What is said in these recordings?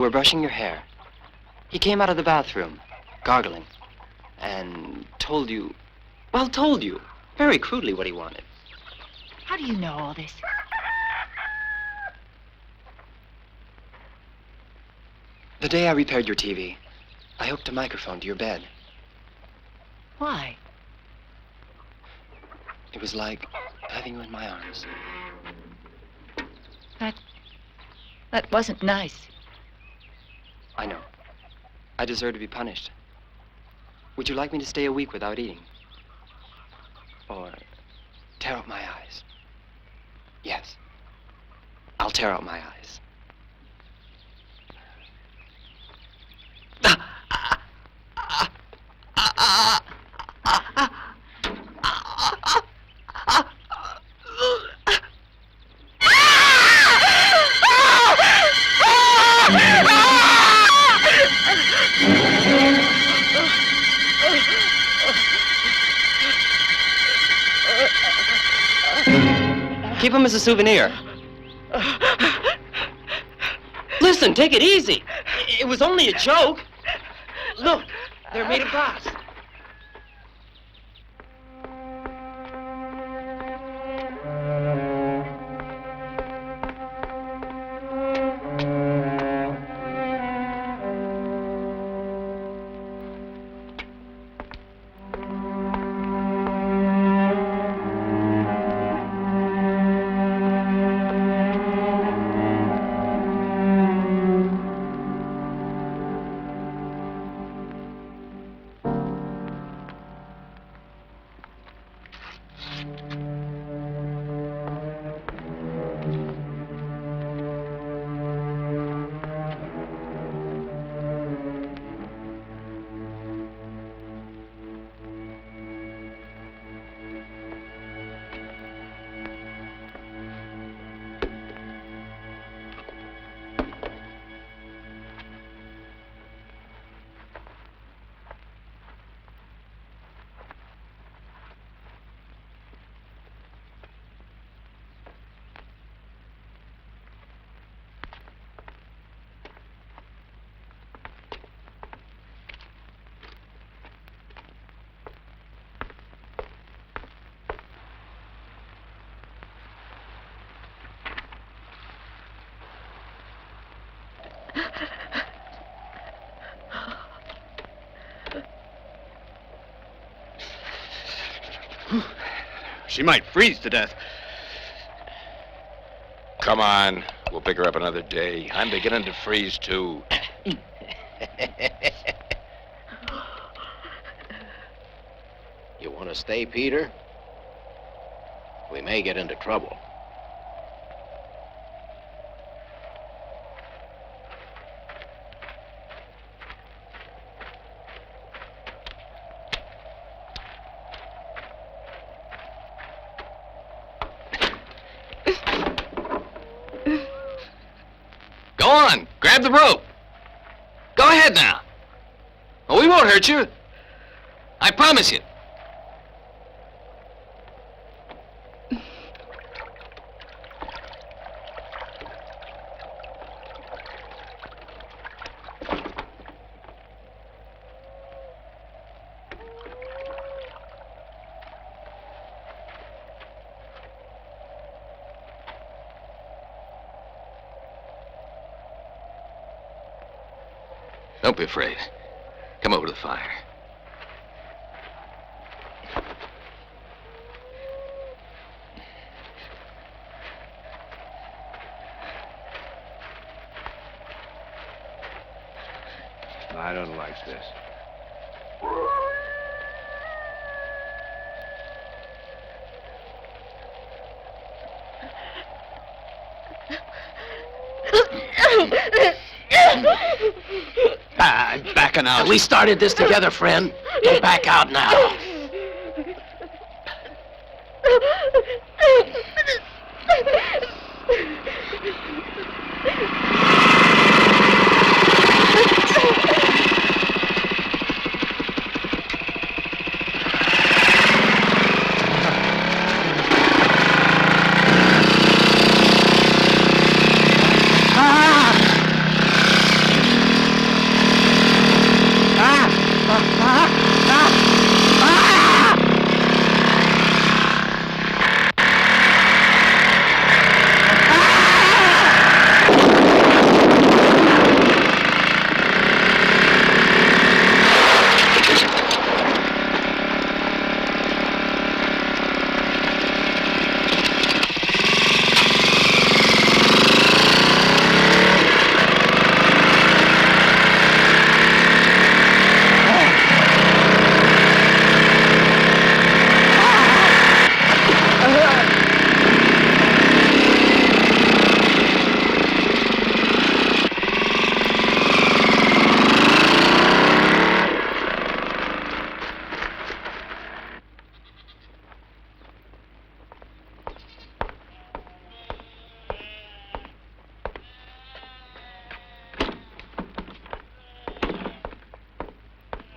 were brushing your hair. He came out of the bathroom, gargling, and told you very crudely what he wanted. How do you know all this? The day I repaired your TV, I hooked a microphone to your bed. Why? It was like having you in my arms. That wasn't nice. I know. I deserve to be punished. Would you like me to stay a week without eating? Or tear out my eyes? Yes. I'll tear out my eyes. Keep him as a souvenir. Listen, take it easy. It was only a joke. Look, they're made of glass. She might freeze to death. Come on. We'll pick her up another day. I'm beginning to freeze, too. You want to stay, Peter? We may get into trouble. Go on. Grab the rope. Go ahead now. Oh, we won't hurt you. I promise you. Don't be afraid. Come over to the fire. I don't like this. I'm backing out. We started this together, friend. Don't back out now.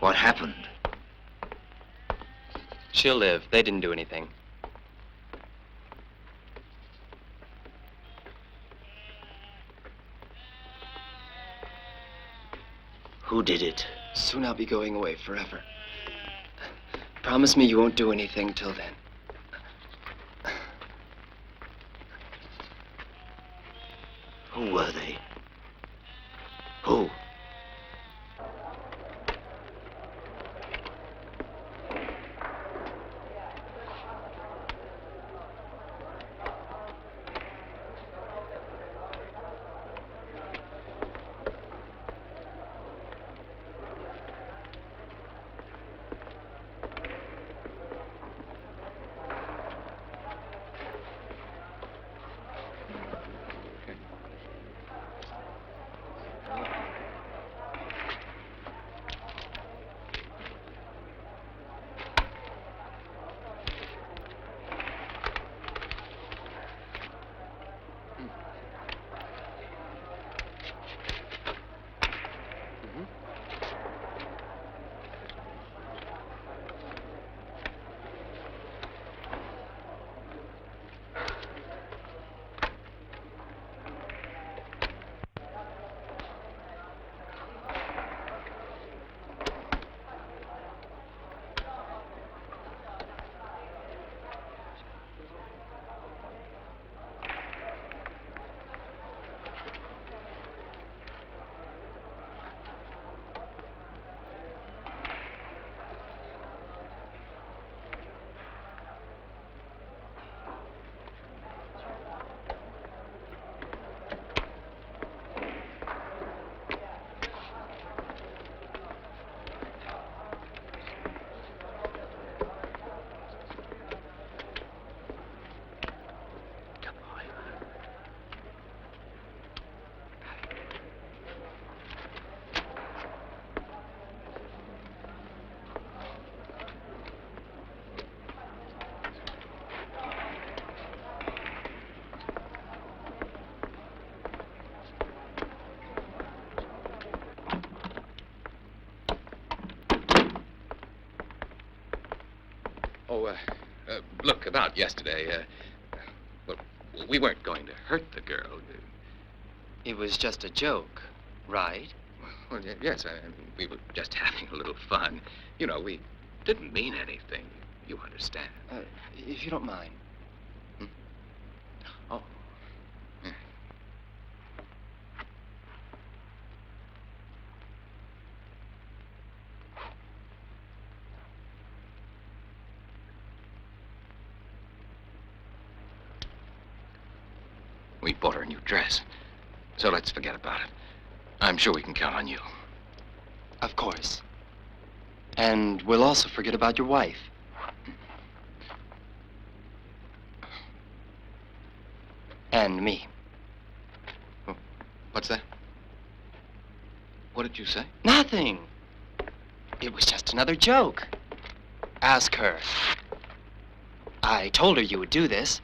What happened? She'll live. They didn't do anything. Who did it? Soon I'll be going away forever. Promise me you won't do anything till then. Who were they? Who? Look, about yesterday, well, we weren't going to hurt the girl. It was just a joke, right? Well, yes, we were just having a little fun. You know, we didn't mean anything. You understand. If you don't mind. Hmm? Oh. Yeah. We bought her a new dress. So let's forget about it. I'm sure we can count on you. Of course. And we'll also forget about your wife. And me. What's that? What did you say? Nothing. It was just another joke. Ask her. I told her you would do this.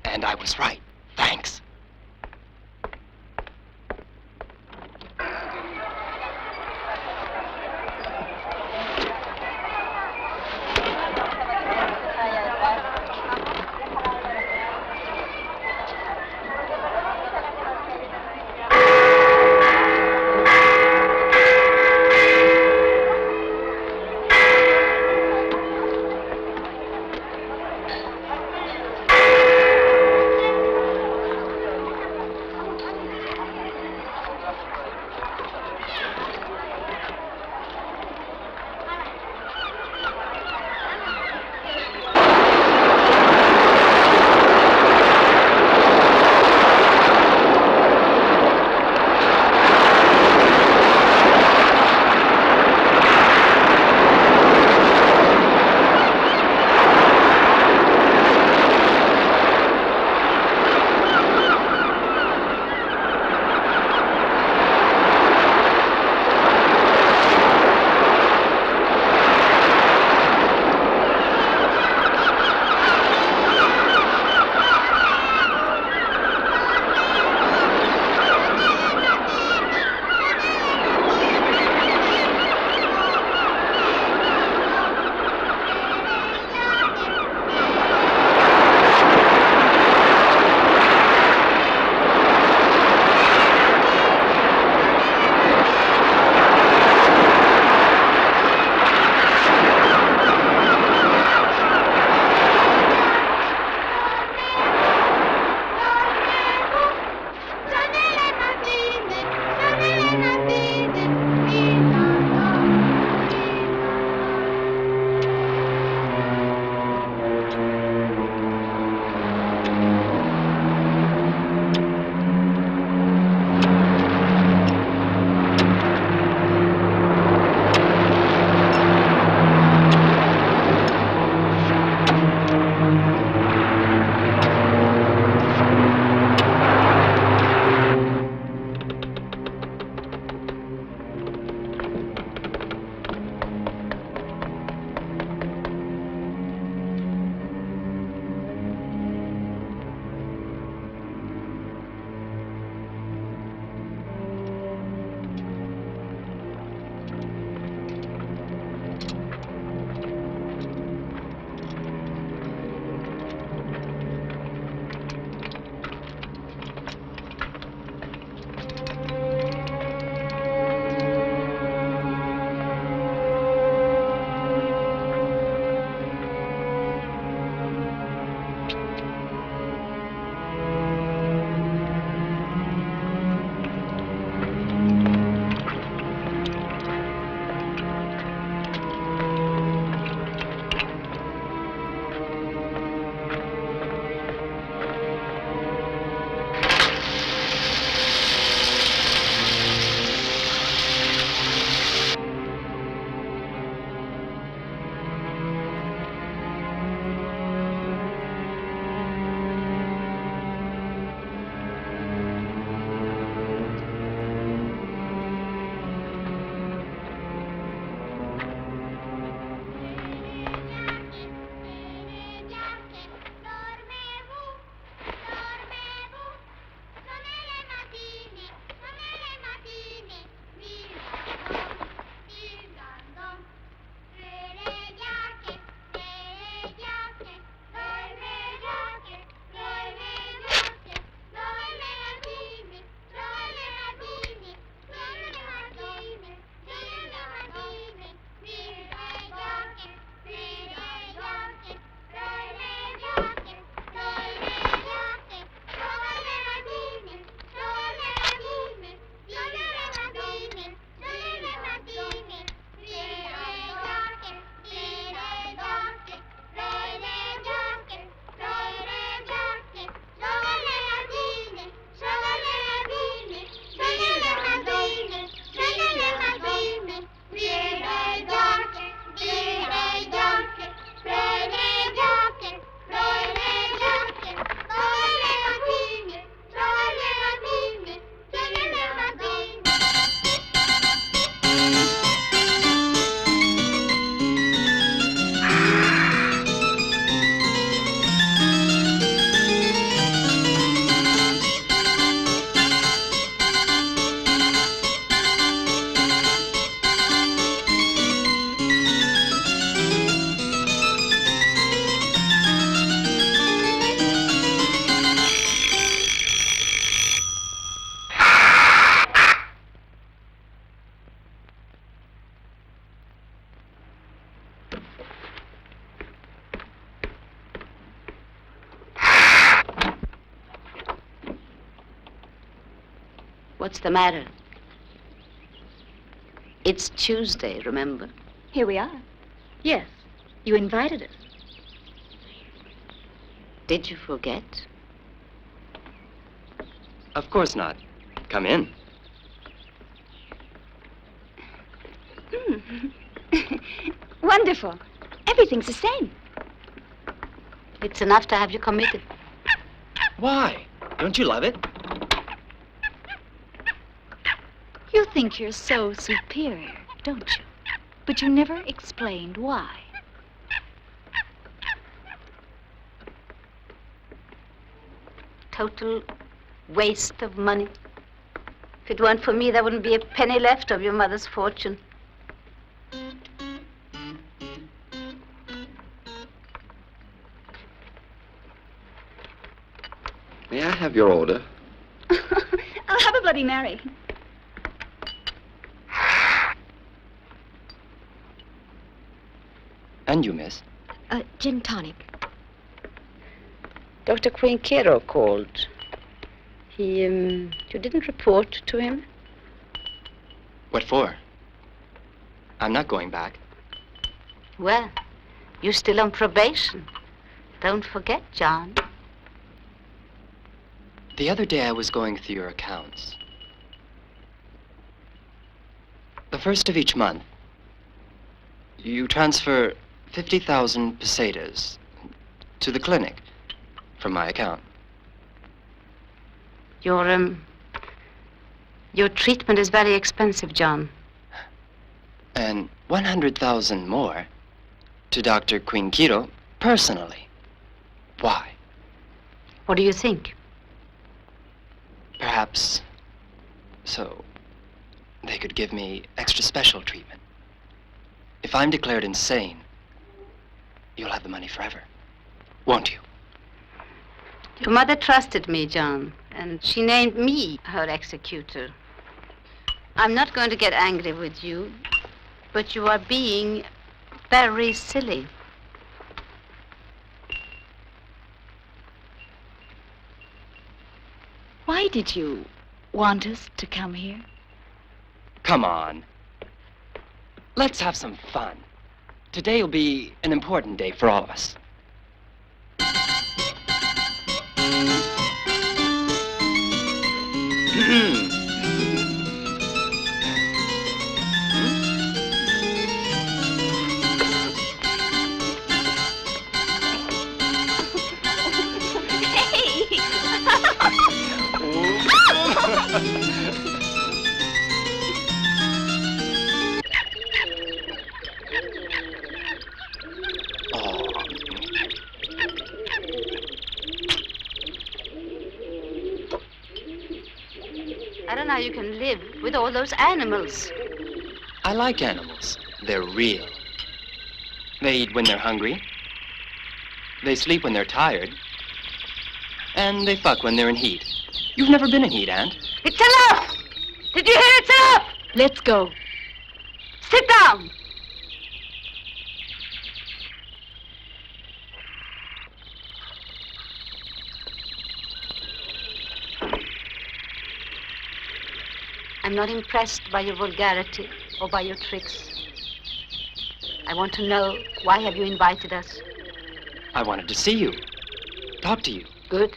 And I was right. Thanks. What's the matter? It's Tuesday, remember? Here we are. Yes. You invited us. Did you forget? Of course not. Come in. Wonderful. Everything's the same. It's enough to have you committed. Why? Don't you love it? You think you're so superior, don't you? But you never explained why. Total waste of money. If it weren't for me, there wouldn't be a penny left of your mother's fortune. May I have your order? I'll have a Bloody Mary. And you, miss? Gin tonic. Dr. Quinquero called. You didn't report to him? What for? I'm not going back. Well, you're still on probation. Don't forget, John. The other day I was going through your accounts. The first of each month, you transfer 50,000 pesetas to the clinic from my account. Your treatment is very expensive, John. And 100,000 more to Dr. Quinquero personally. Why? What do you think? Perhaps so they could give me extra special treatment. If I'm declared insane, you'll have the money forever, won't you? Your mother trusted me, John, and she named me her executor. I'm not going to get angry with you, but you are being very silly. Why did you want us to come here? Come on. Let's have some fun. Today will be an important day for all of us. I don't know how you can live with all those animals. I like animals. They're real. They eat when they're hungry. They sleep when they're tired. And they fuck when they're in heat. You've never been in heat, Aunt. It's enough! Did you hear it's enough? Let's go. Sit down! I'm not impressed by your vulgarity or by your tricks. I want to know, why have you invited us? I wanted to see you. Talk to you. Good.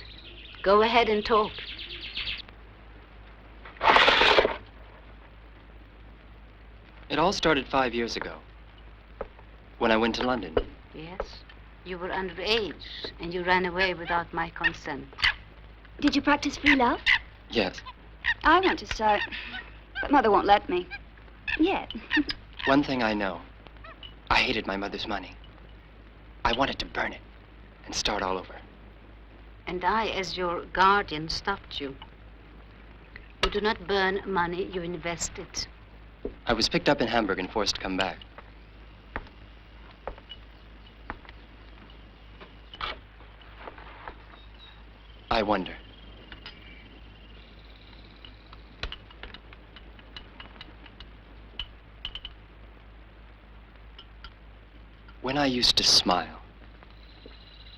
Go ahead and talk. It all started 5 years ago, when I went to London. Yes. You were underage, and you ran away without my consent. Did you practice free love? Yes. I want to start, but Mother won't let me. Yet. One thing I know. I hated my mother's money. I wanted to burn it and start all over. And I, as your guardian, stopped you. You do not burn money, you invest it. I was picked up in Hamburg and forced to come back. I wonder. When I used to smile,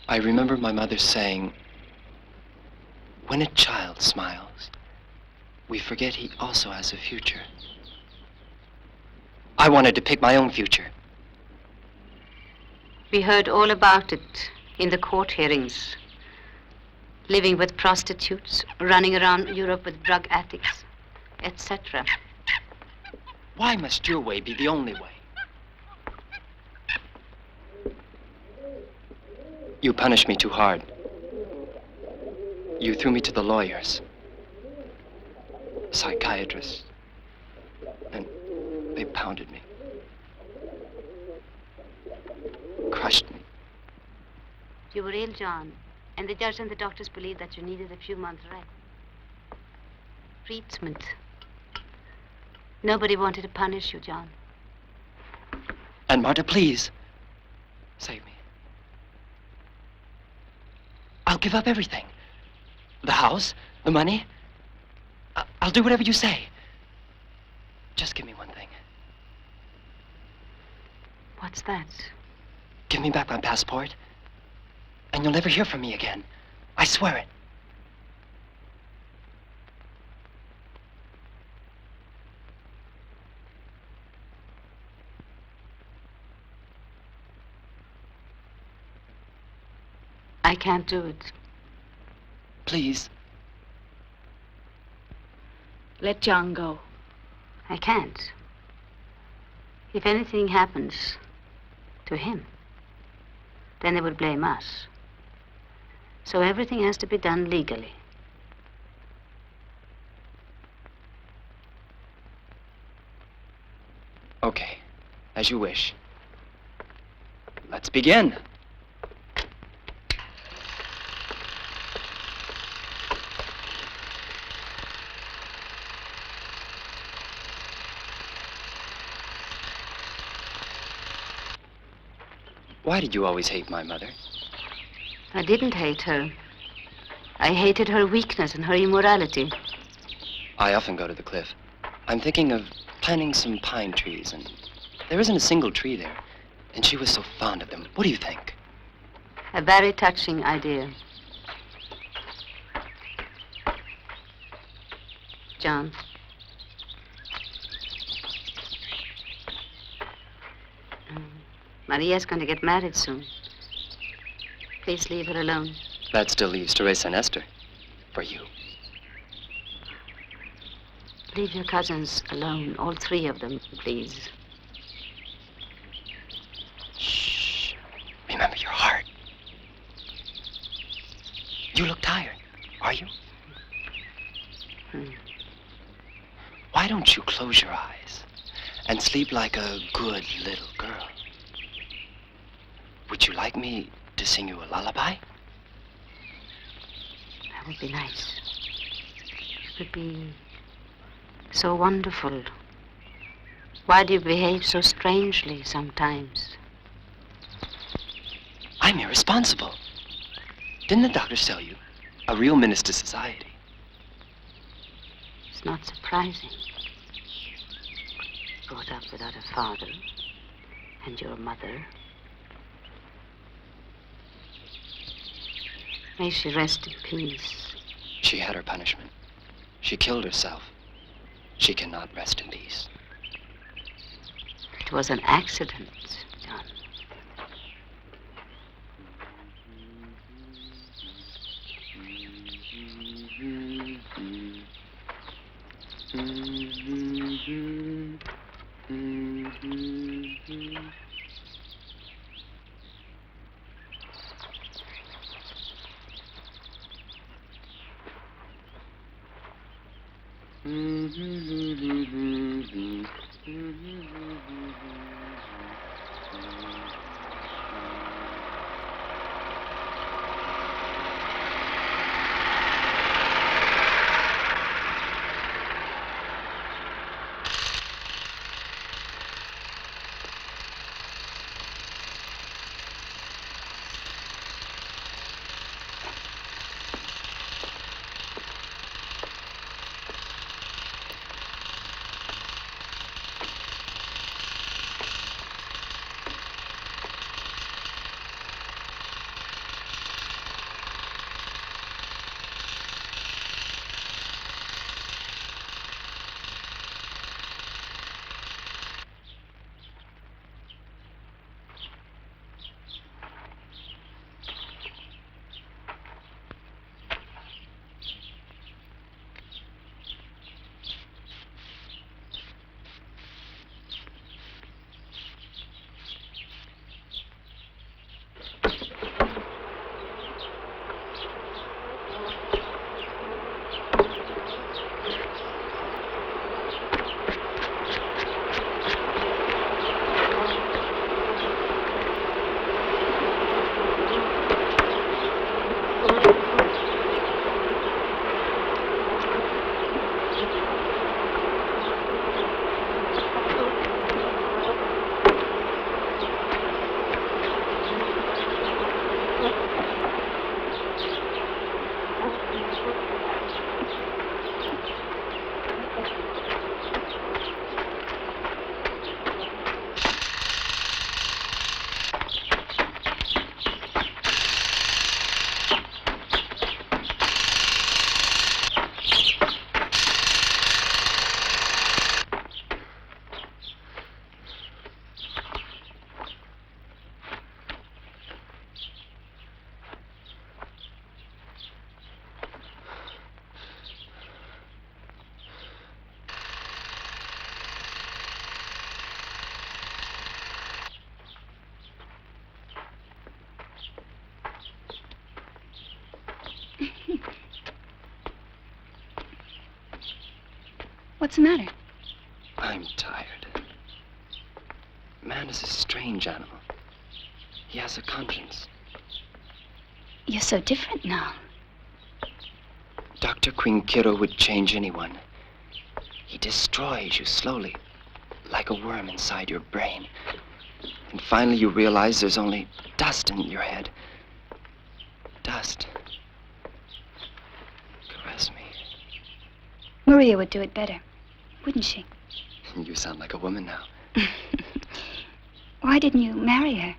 I remember my mother saying, when a child smiles, we forget he also has a future. I wanted to pick my own future. We heard all about it in the court hearings. Living with prostitutes, running around Europe with drug addicts, etc. Why must your way be the only way? You punished me too hard. You threw me to the lawyers, psychiatrists, and they pounded me, crushed me. You were ill, John, and the judge and the doctors believed that you needed a few months' rest. Treatment. Nobody wanted to punish you, John. And Marta, please, save me. I'll give up everything. The house, the money. I'll do whatever you say. Just give me one thing. What's that? Give me back my passport, and you'll never hear from me again. I swear it. I can't do it. Please. Let John go. I can't. If anything happens to him, then they would blame us. So everything has to be done legally. Okay, as you wish. Let's begin. Why did you always hate my mother? I didn't hate her. I hated her weakness and her immorality. I often go to the cliff. I'm thinking of planting some pine trees, and there isn't a single tree there. And she was so fond of them. What do you think? A very touching idea. John. Maria's going to get married soon. Please leave her alone. That still leaves Teresa and Esther. For you. Leave your cousins alone, all three of them, please. Shh. Remember your heart. You look tired. Are you? Why don't you close your eyes and sleep like a good little girl? Would you like me to sing you a lullaby? That would be nice. It would be so wonderful. Why do you behave so strangely sometimes? I'm irresponsible. Didn't the doctors tell you? A real menace to society. It's not surprising. Brought up without a father and your mother. May she rest in peace. She had her punishment. She killed herself. She cannot rest in peace. It was an accident, John. What's the matter? I'm tired. Man is a strange animal. He has a conscience. You're so different now. Dr. Quinquero would change anyone. He destroys you slowly, like a worm inside your brain. And finally you realize there's only dust in your head. Dust. Caress me. Maria would do it better, wouldn't she? You sound like a woman now. Why didn't you marry her?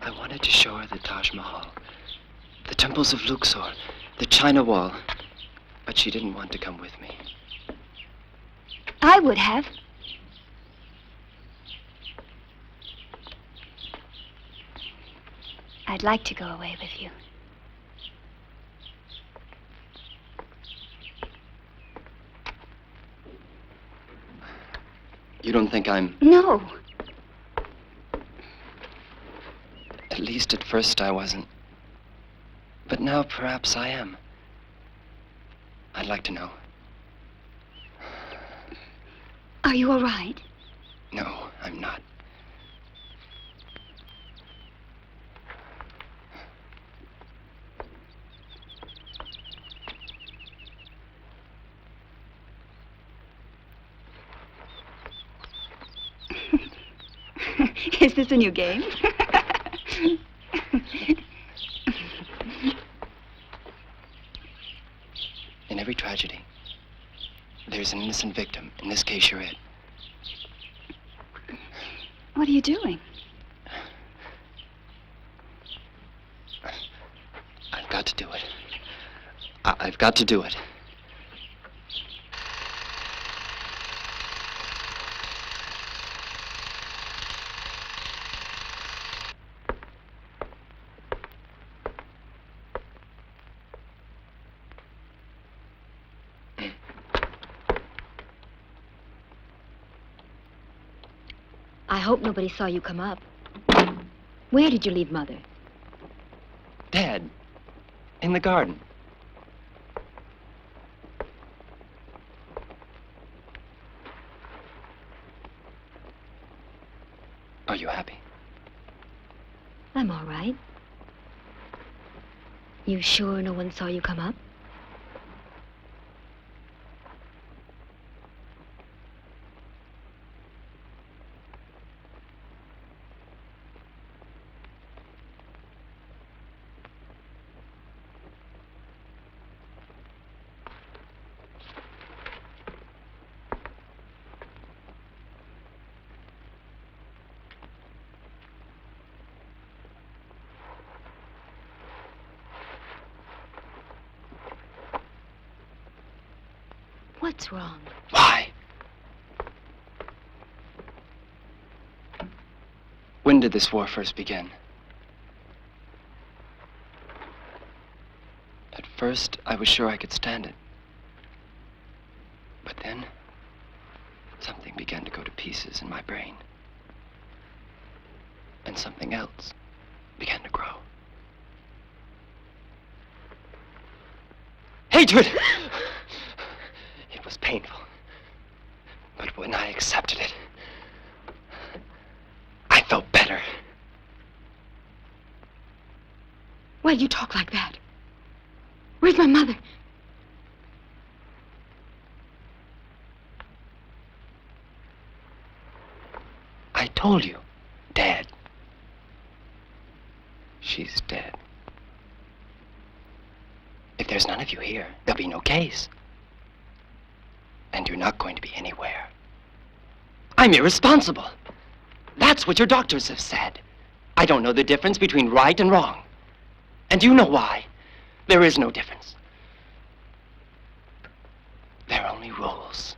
I wanted to show her the Taj Mahal, the temples of Luxor, the China Wall, but she didn't want to come with me. I would have. I'd like to go away with you. You don't think I'm... No. At least at first I wasn't. But now perhaps I am. I'd like to know. Are you all right? No, I'm not. Is this a new game? In every tragedy, there's an innocent victim. In this case, you're it. What are you doing? I've got to do it. I've got to do it. I hope nobody saw you come up. Where did you leave Mother? Dead. In the garden. Are you happy? I'm all right. You sure no one saw you come up? What's wrong? Why? When did this war first begin? At first, I was sure I could stand it. But then, something began to go to pieces in my brain. And something else began to grow. Hatred! It was painful. But when I accepted it, I felt better. Why do you talk like that? Where's my mother? I told you, dead. She's dead. If there's none of you here, there'll be no case. And you're not going to be anywhere. I'm irresponsible. That's what your doctors have said. I don't know the difference between right and wrong. And you know why? There is no difference. There are only rules.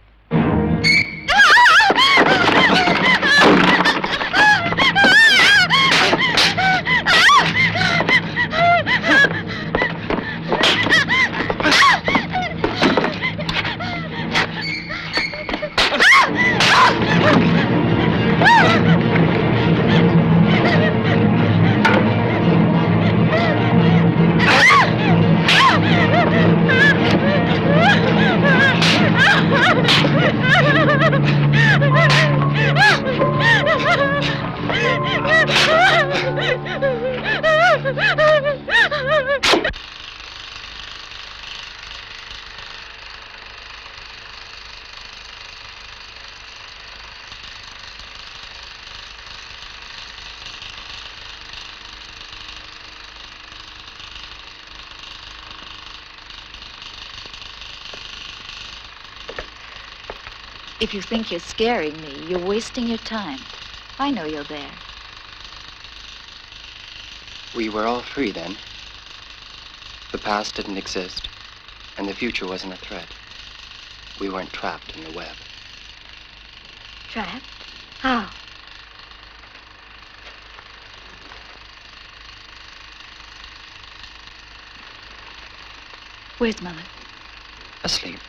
If you think you're scaring me, you're wasting your time. I know you're there. We were all free then. The past didn't exist, and the future wasn't a threat. We weren't trapped in the web. Trapped? How? Where's Mother? Asleep.